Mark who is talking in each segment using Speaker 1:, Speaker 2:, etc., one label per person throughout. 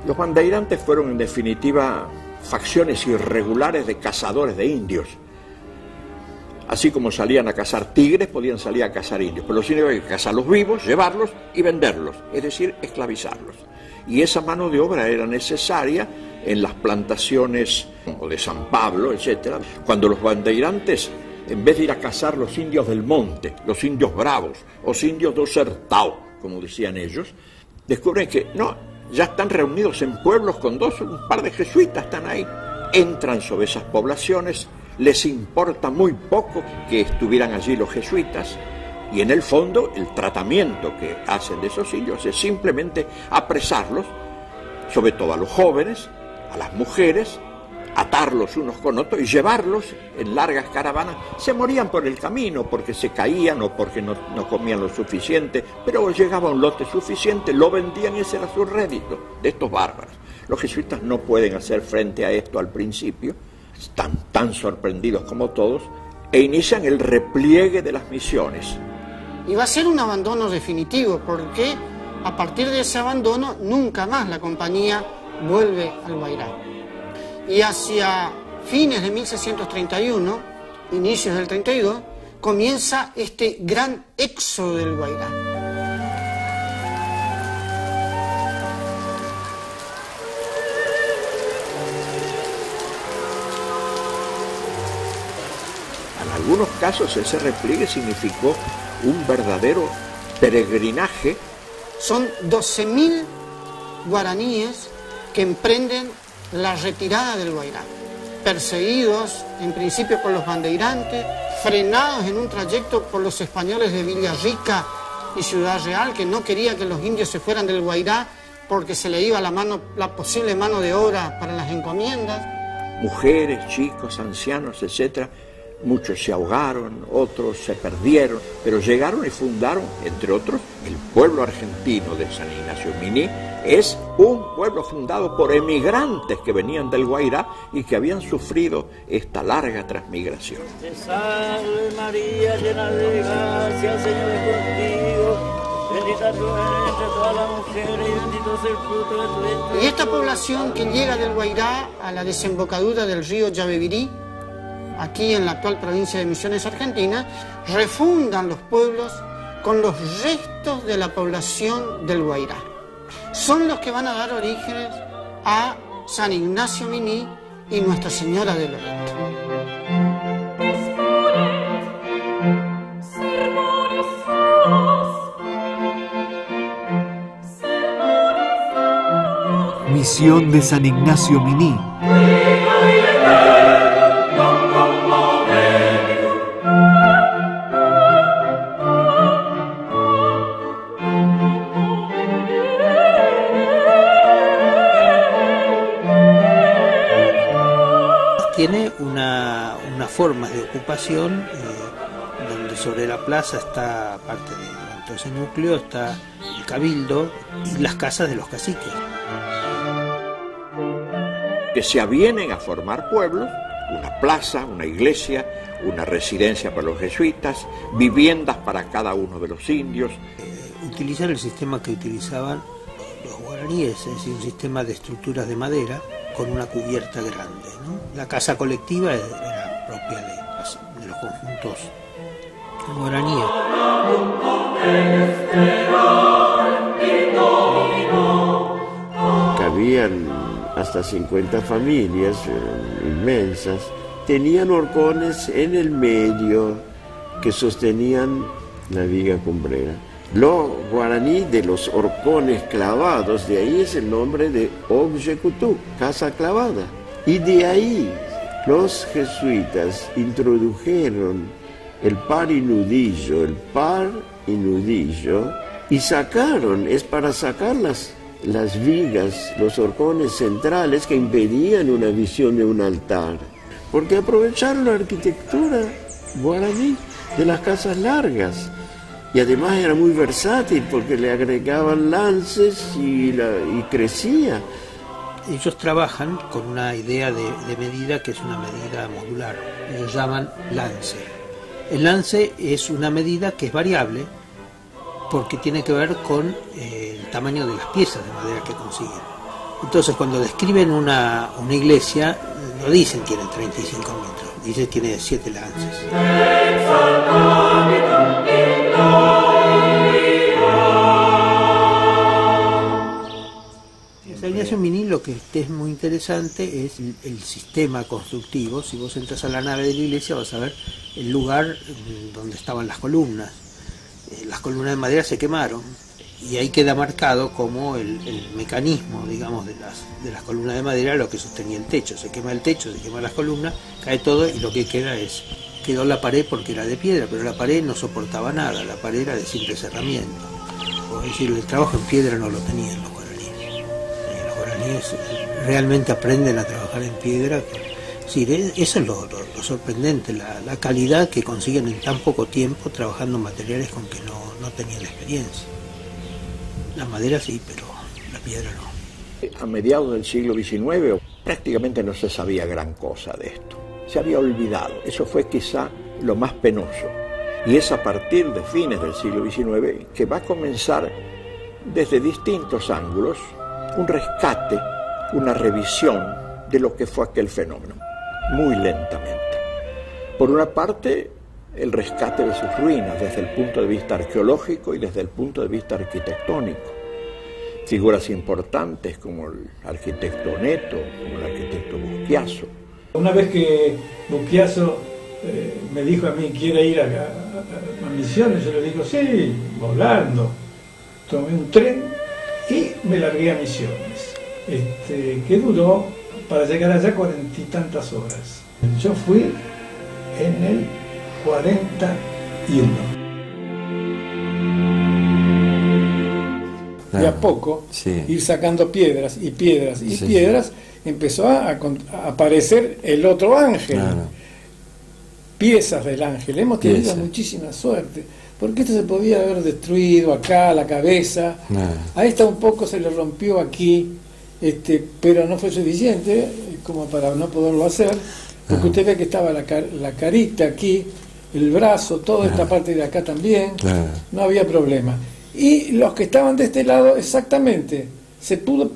Speaker 1: Los bandeirantes fueron en definitiva facciones irregulares de cazadores de indios. Así como salían a cazar tigres, podían salir a cazar indios. Pero los indios había que cazarlos vivos, llevarlos y venderlos, es decir, esclavizarlos. Y esa mano de obra era necesaria en las plantaciones de San Pablo, etc. Cuando los bandeirantes, en vez de ir a cazar los indios del monte, los indios bravos, los indios do sertão, como decían ellos, descubren que no, ya están reunidos en pueblos con un par de jesuitas están ahí. Entran sobre esas poblaciones, les importa muy poco que estuvieran allí los jesuitas, y en el fondo el tratamiento que hacen de esos indios es simplemente apresarlos, sobre todo a los jóvenes, a las mujeres, atarlos unos con otros y llevarlos en largas caravanas. Se morían por el camino porque se caían o porque no comían lo suficiente, pero llegaba un lote suficiente, lo vendían y ese era su rédito de estos bárbaros. Los jesuitas no pueden hacer frente a esto al principio, están tan sorprendidos como todos, e inician el repliegue de las misiones.
Speaker 2: Y va a ser un abandono definitivo, porque a partir de ese abandono nunca más la compañía vuelve al Guairá. Y hacia fines de 1631, inicios del 32, comienza este gran éxodo del Guairá.
Speaker 1: En algunos casos ese repliegue significó un verdadero peregrinaje.
Speaker 2: Son 12.000 guaraníes que emprenden la retirada del Guairá, perseguidos en principio por los bandeirantes, frenados en un trayecto por los españoles de Villarrica y Ciudad Real, que no querían que los indios se fueran del Guairá porque se le iba la posible mano de obra para las encomiendas.
Speaker 1: Mujeres, chicos, ancianos, etcétera. Muchos se ahogaron, otros se perdieron, pero llegaron y fundaron, entre otros, el pueblo argentino de San Ignacio Miní. Es un pueblo fundado por emigrantes que venían del Guairá y que habían sufrido esta larga transmigración.
Speaker 3: Te salve María, llena de gracia, el Señor es contigo, bendita tú eres entre todas las mujeres y bendito es el fruto de tu vientre.
Speaker 2: Y esta población que llega del Guairá a la desembocadura del río Yabebirí, aquí en la actual provincia de Misiones, Argentina, refundan los pueblos con los restos de la población del Guairá. Son los que van a dar orígenes a San Ignacio Miní y Nuestra Señora de Loreto.
Speaker 4: Misión de San Ignacio Miní.
Speaker 5: Tiene una forma de ocupación donde sobre la plaza está parte de todo ese núcleo, está el cabildo y las casas de los caciques.
Speaker 1: Que se avienen a formar pueblos, una plaza, una iglesia, una residencia para los jesuitas, viviendas para cada uno de los indios.
Speaker 5: Utilizar el sistema que utilizaban los guaraníes, es decir, un sistema de estructuras de madera con una cubierta grande, ¿no? La casa colectiva era propia de los conjuntos guaraníes.
Speaker 6: Cabían hasta 50 familias inmensas. Tenían horcones en el medio que sostenían la viga cumbrera. Los guaraní de los horcones clavados, de ahí es el nombre de Objecutú, casa clavada. Y de ahí los jesuitas introdujeron el par y nudillo, y sacaron, es para sacar las vigas, los horcones centrales que impedían una visión de un altar. Porque aprovecharon la arquitectura guaraní de las casas largas. Y además era muy versátil porque le agregaban lances y crecía.
Speaker 5: Ellos trabajan con una idea de medida que es una medida modular. Ellos llaman lance. El lance es una medida que es variable porque tiene que ver con el tamaño de las piezas de madera que consiguen. Entonces, cuando describen una iglesia, no dicen tiene 35 metros, dicen tiene 7 lances. En San Ignacio Miní lo que es muy interesante es el sistema constructivo. Si vos entras a la nave de la iglesia vas a ver el lugar donde estaban las columnas. Las columnas de madera se quemaron y ahí queda marcado como el mecanismo, digamos, de las columnas de madera, lo que sostenía el techo. Se quema el techo, se queman las columnas, cae todo y lo que quedó la pared porque era de piedra, pero la pared no soportaba nada, la pared era de simple cerramiento. Es decir, el trabajo en piedra no lo tenían los guaraníes. Los guaraníes realmente aprenden a trabajar en piedra. Sí, eso es lo sorprendente, la calidad que consiguen en tan poco tiempo trabajando en materiales con que no tenían experiencia. La madera sí, pero la piedra no.
Speaker 1: A mediados del siglo XIX prácticamente no se sabía gran cosa de esto. Se había olvidado. Eso fue quizá lo más penoso. Y es a partir de fines del siglo XIX que va a comenzar desde distintos ángulos un rescate, una revisión de lo que fue aquel fenómeno. Muy lentamente. Por una parte, el rescate de sus ruinas desde el punto de vista arqueológico y desde el punto de vista arquitectónico. Figuras importantes como el arquitecto Neto, como el arquitecto Busquiazo.
Speaker 7: Una vez que Busquiazo me dijo a mí, ¿quiere ir a Misiones? Yo le digo, sí, volando. Tomé un tren y me largué a Misiones, que duró para llegar allá 40 y tantas horas. Yo fui en el 41. De a poco, ir sacando piedras y piedras y piedras, empezó a aparecer el otro ángel. Piezas del ángel. Hemos tenido muchísima suerte, porque esto se podía haber destruido acá, la cabeza. A esta un poco se le rompió aquí, pero no fue suficiente como para no poderlo hacer, porque usted ve que estaba la carita aquí, el brazo, toda esta parte de acá también, no había problema. Y los que estaban de este lado, exactamente, se pudo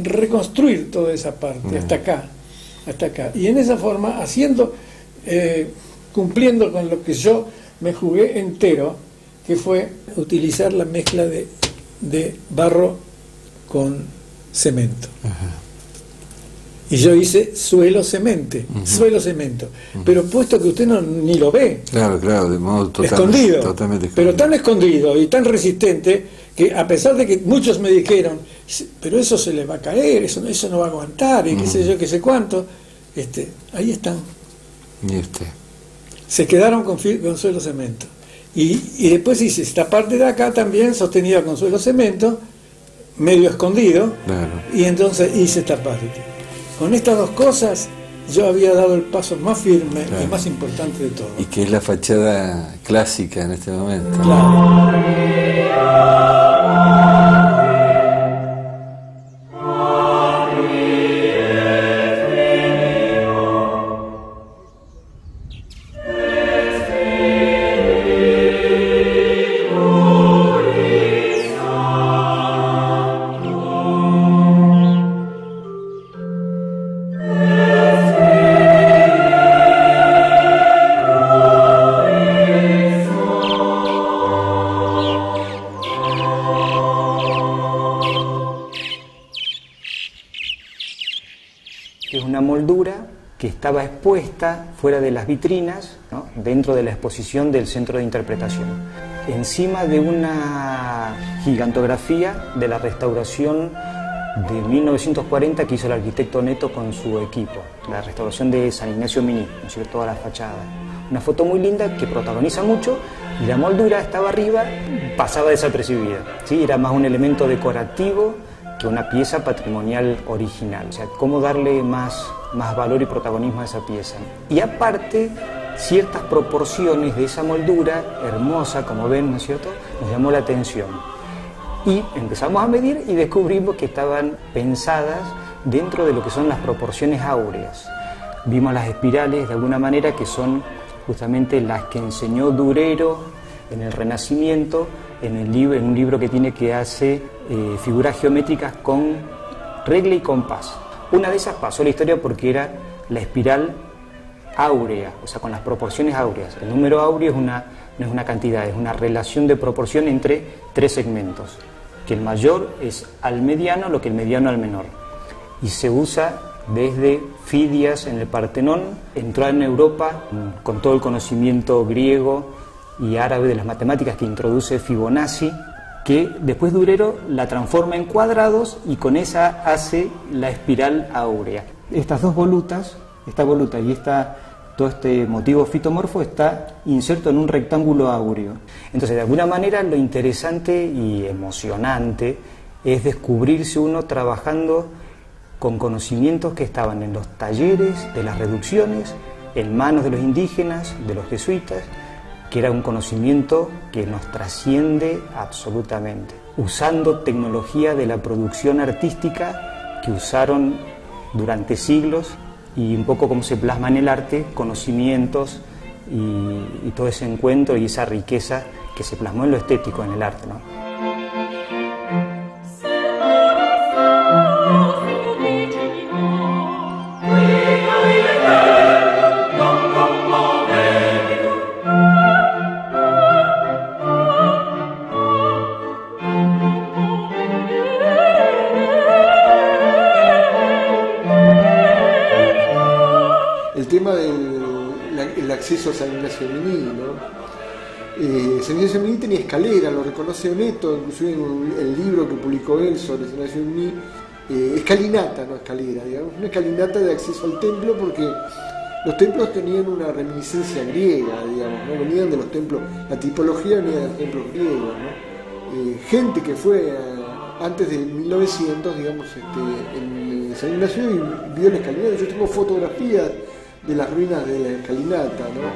Speaker 7: reconstruir toda esa parte, hasta acá. Y en esa forma, cumpliendo con lo que yo me jugué entero, que fue utilizar la mezcla de barro con cemento. Y yo hice suelo-cemento, pero puesto que usted ni lo ve. Claro, de modo totalmente escondido. Pero tan escondido y tan resistente que a pesar de que muchos me dijeron, pero eso se le va a caer, eso no va a aguantar, y qué sé yo, qué sé cuánto, ahí están. Se quedaron con suelo-cemento. Y después hice esta parte de acá también sostenida con suelo-cemento, medio escondido, y entonces hice esta parte. Con estas dos cosas yo había dado el paso más firme y más importante de todo.
Speaker 8: Y que es la fachada clásica en este momento.
Speaker 9: Es una moldura que estaba expuesta fuera de las vitrinas, ¿no?, dentro de la exposición del Centro de Interpretación, encima de una gigantografía de la restauración de 1940 que hizo el arquitecto Neto con su equipo, la restauración de San Ignacio Miní, ¿no es cierto?, toda la fachada. Una foto muy linda que protagoniza mucho, y la moldura estaba arriba, pasaba desapercibida, ¿sí? Era más un elemento decorativo que una pieza patrimonial original. O sea, cómo darle más valor y protagonismo a esa pieza. Y aparte, ciertas proporciones de esa moldura, hermosa, como ven, ¿no es cierto?, nos llamó la atención. Y empezamos a medir y descubrimos que estaban pensadas dentro de lo que son las proporciones áureas. Vimos las espirales, de alguna manera, que son justamente las que enseñó Durero en el Renacimiento, en un libro que hace figuras geométricas con regla y compás. Una de esas pasó a la historia porque era la espiral áurea, o sea, con las proporciones áureas. El número áureo no es una cantidad, es una relación de proporción entre tres segmentos, que el mayor es al mediano lo que el mediano al menor. Y se usa desde Fidias en el Partenón, entró en Europa con todo el conocimiento griego y árabe de las matemáticas que introduce Fibonacci, que después Durero la transforma en cuadrados y con esa hace la espiral áurea. Estas dos volutas, esta voluta y todo este motivo fitomorfo está inserto en un rectángulo áureo. Entonces, de alguna manera, lo interesante y emocionante es descubrirse uno trabajando con conocimientos que estaban en los talleres de las reducciones, en manos de los indígenas, de los jesuitas, que era un conocimiento que nos trasciende absolutamente, usando tecnología de la producción artística que usaron durante siglos y un poco como se plasma en el arte, conocimientos y todo ese encuentro y esa riqueza que se plasmó en lo estético, en el arte, ¿no?
Speaker 10: El tema del acceso a San Ignacio de Miní, ¿no? San Ignacio de Miní tenía escalera, lo reconoce Oneto, inclusive en el libro que publicó él sobre San Ignacio de Miní, escalinata, no escalera, digamos, una escalinata de acceso al templo, porque los templos tenían una reminiscencia griega, digamos, ¿no? Venían de los templos, la tipología venía de los templos griegos, ¿no? Gente que fue antes de 1900, digamos, en San Ignacio y vio la escalinata. Yo tengo fotografías de las ruinas de la escalinata, ¿no?